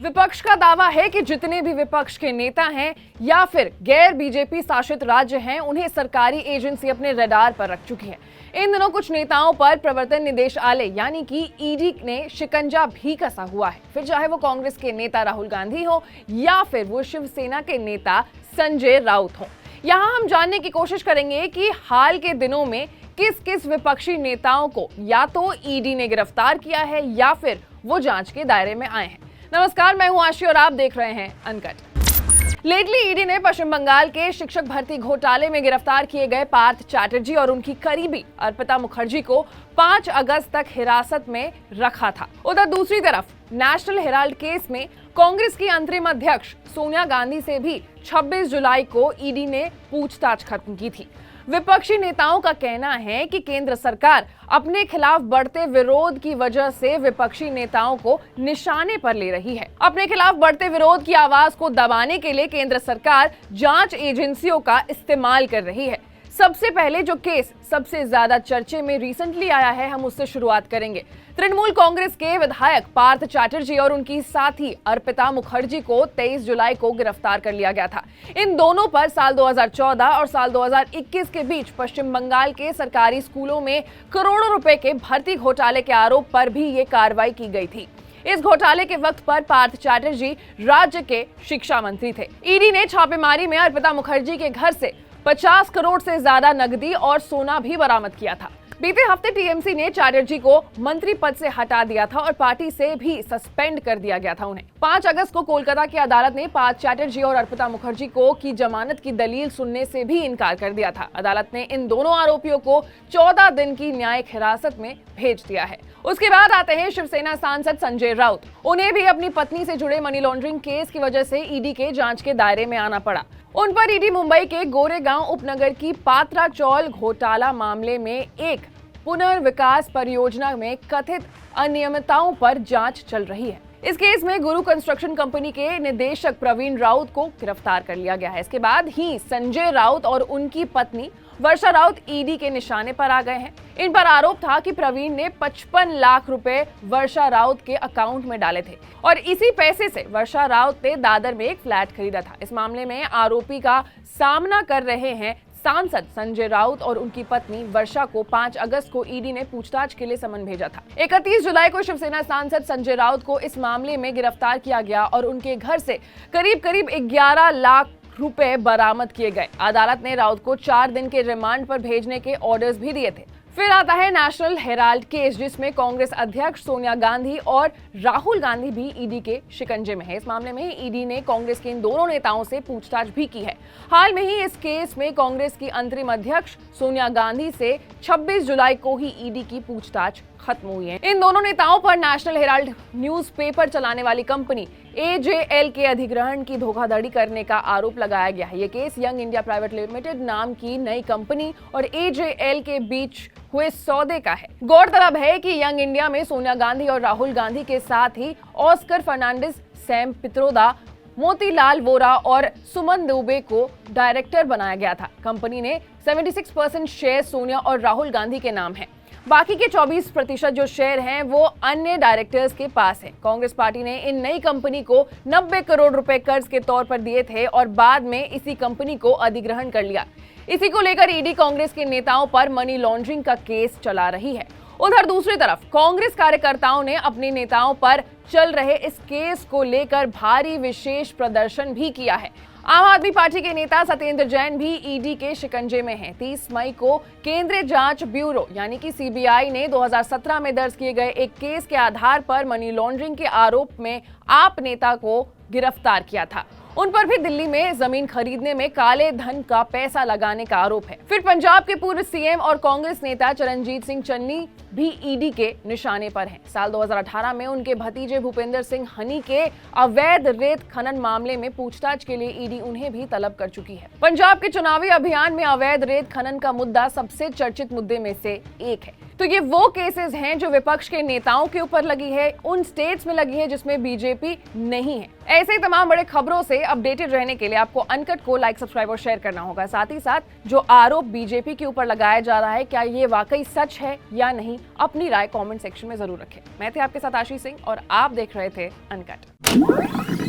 विपक्ष का दावा है कि जितने भी विपक्ष के नेता हैं या फिर गैर बीजेपी शासित राज्य हैं, उन्हें सरकारी एजेंसी अपने रडार पर रख चुकी है। इन दिनों कुछ नेताओं पर प्रवर्तन निदेशालय यानी कि ईडी ने शिकंजा भी कसा हुआ है। फिर चाहे वो कांग्रेस के नेता राहुल गांधी हो या फिर वो शिवसेना के नेता संजय राउत हो। यहाँ हम जानने की कोशिश करेंगे कि हाल के दिनों में किस किस विपक्षी नेताओं को या तो ईडी ने गिरफ्तार किया है या फिर वो जांच के दायरे में आए हैं। नमस्कार, मैं हूं आशी और आप देख रहे हैं अनकट। लेटली ईडी ने पश्चिम बंगाल के शिक्षक भर्ती घोटाले में गिरफ्तार किए गए पार्थ चैटर्जी और उनकी करीबी अर्पिता मुखर्जी को 5 अगस्त तक हिरासत में रखा था। उधर दूसरी तरफ नेशनल हेराल्ड केस में कांग्रेस की अंतरिम अध्यक्ष सोनिया गांधी से भी 26 जुलाई को ईडी ने पूछताछ खत्म की थी। विपक्षी नेताओं का कहना है कि केंद्र सरकार अपने खिलाफ बढ़ते विरोध की वजह से विपक्षी नेताओं को निशाने पर ले रही है। अपने खिलाफ बढ़ते विरोध की आवाज को दबाने के लिए केंद्र सरकार जांच एजेंसियों का इस्तेमाल कर रही है। सबसे पहले जो केस सबसे ज्यादा चर्चे में रिसेंटली आया है, हम उससे शुरुआत करेंगे। तृणमूल कांग्रेस के विधायक पार्थ चैटर्जी और उनकी साथी अर्पिता मुखर्जी को 23 जुलाई को गिरफ्तार कर लिया गया था। इन दोनों पर साल 2014 और साल 2021 के बीच पश्चिम बंगाल के सरकारी स्कूलों में करोड़ों रुपए के भर्ती घोटाले के आरोप पर भी ये कार्रवाई की गई थी। इस घोटाले के वक्त पर पार्थ चैटर्जी राज्य के शिक्षा मंत्री थे। ईडी ने छापेमारी में अर्पिता मुखर्जी के घर से 50 करोड़ से ज्यादा नकदी और सोना भी बरामद किया था। बीते हफ्ते टीएमसी ने चैटर्जी को मंत्री पद से हटा दिया था और पार्टी से भी सस्पेंड कर दिया गया था उन्हें। 5 अगस्त को कोलकाता की अदालत ने पार्थ चैटर्जी और अर्पिता मुखर्जी को की जमानत की दलील सुनने से भी इनकार कर दिया था। अदालत ने इन दोनों आरोपियों को 14 दिन की न्यायिक हिरासत में भेज दिया है। उसके बाद आते हैं शिवसेना सांसद संजय राउत। उन्हें भी अपनी पत्नी से जुड़े मनी लॉन्ड्रिंग केस की वजह से ईडी के जांच के दायरे में आना पड़ा। उन पर ईडी मुंबई के गोरेगांव उपनगर की पात्रा चौल घोटाला मामले में एक पुनर्विकास परियोजना में कथित अनियमितताओं पर जांच चल रही है। इस केस में गुरु कंस्ट्रक्शन कंपनी के निदेशक प्रवीण राउत को गिरफ्तार कर लिया गया है। इसके बाद ही संजय राउत और उनकी पत्नी वर्षा राउत ईडी के निशाने पर आ गए हैं। इन पर आरोप था कि प्रवीण ने 55 लाख रुपए वर्षा राउत के अकाउंट में डाले थे और इसी पैसे से वर्षा राउत ने दादर में एक फ्लैट खरीदा था। इस मामले में आरोपी का सामना कर रहे हैं सांसद संजय राउत और उनकी पत्नी वर्षा को 5 अगस्त को ईडी ने पूछताछ के लिए समन भेजा था। 31 जुलाई को शिवसेना सांसद संजय राउत को इस मामले में गिरफ्तार किया गया और उनके घर से करीब 11 लाख रुपए बरामद किए गए। अदालत ने राउत को 4 दिन के रिमांड पर भेजने के ऑर्डर्स भी दिए थे। फिर आता है नेशनल हेराल्ड केस, जिसमें कांग्रेस अध्यक्ष सोनिया गांधी और राहुल गांधी भी ईडी के शिकंजे में है। इस मामले में ईडी ने कांग्रेस के इन दोनों नेताओं से पूछताछ भी की है। हाल में ही इस केस में कांग्रेस की अंतरिम अध्यक्ष सोनिया गांधी से 26 जुलाई को ही ईडी की पूछताछ खत्म हुई है। इन दोनों नेताओं पर नेशनल हेराल्ड न्यूज़पेपर चलाने वाली कंपनी AJL के अधिग्रहण की धोखाधड़ी करने का आरोप लगाया गया है। ये case young India private limited नाम की नई कंपनी और AJL के बीच हुए सौदे का है। गौरतलब है कि यंग इंडिया में सोनिया गांधी और राहुल गांधी के साथ ही ऑस्कर फर्नांडिस, सैम पित्रोदा, मोतीलाल वोरा और सुमन दुबे को डायरेक्टर बनाया गया था। कंपनी ने 76% शेयर सोनिया और राहुल गांधी के नाम है। बाकी के 24% जो शेयर हैं वो अन्य डायरेक्टर्स के पास है। कांग्रेस पार्टी ने इन नई कंपनी को 90 करोड़ रुपए कर्ज के तौर पर दिए थे और बाद में इसी कंपनी को अधिग्रहण कर लिया। इसी को लेकर ईडी कांग्रेस के नेताओं पर मनी लॉन्ड्रिंग का केस चला रही है। उधर दूसरी तरफ कांग्रेस कार्यकर्ताओं ने अपने नेताओं पर चल रहे इस केस को लेकर भारी विशेष प्रदर्शन भी किया है। आम आदमी पार्टी के नेता सत्येंद्र जैन भी ईडी के शिकंजे में हैं। 30 मई को केंद्रीय जांच ब्यूरो यानी कि CBI ने 2017 में दर्ज किए गए एक केस के आधार पर मनी लॉन्ड्रिंग के आरोप में आप नेता को गिरफ्तार किया था। उन पर भी दिल्ली में जमीन खरीदने में काले धन का पैसा लगाने का आरोप है। फिर पंजाब के पूर्व सीएम और कांग्रेस नेता चरणजीत सिंह चन्नी भी ईडी के निशाने पर हैं। साल 2018 में उनके भतीजे भूपेंद्र सिंह हनी के अवैध रेत खनन मामले में पूछताछ के लिए ईडी उन्हें भी तलब कर चुकी है। पंजाब के चुनावी अभियान में अवैध रेत खनन का मुद्दा सबसे चर्चित मुद्दे में से एक है। तो ये वो केसेस हैं जो विपक्ष के नेताओं के ऊपर लगी है, उन स्टेट्स में लगी है जिसमें बीजेपी नहीं है। ऐसे ही तमाम बड़े खबरों से अपडेटेड रहने के लिए आपको अनकट को लाइक, सब्सक्राइब और शेयर करना होगा। साथ ही साथ जो आरोप बीजेपी के ऊपर लगाया जा रहा है, क्या ये वाकई सच है या नहीं, अपनी राय कमेंट सेक्शन में जरूर रखें। मैं थे आपके साथ आशीष सिंह और आप देख रहे थे अनकट।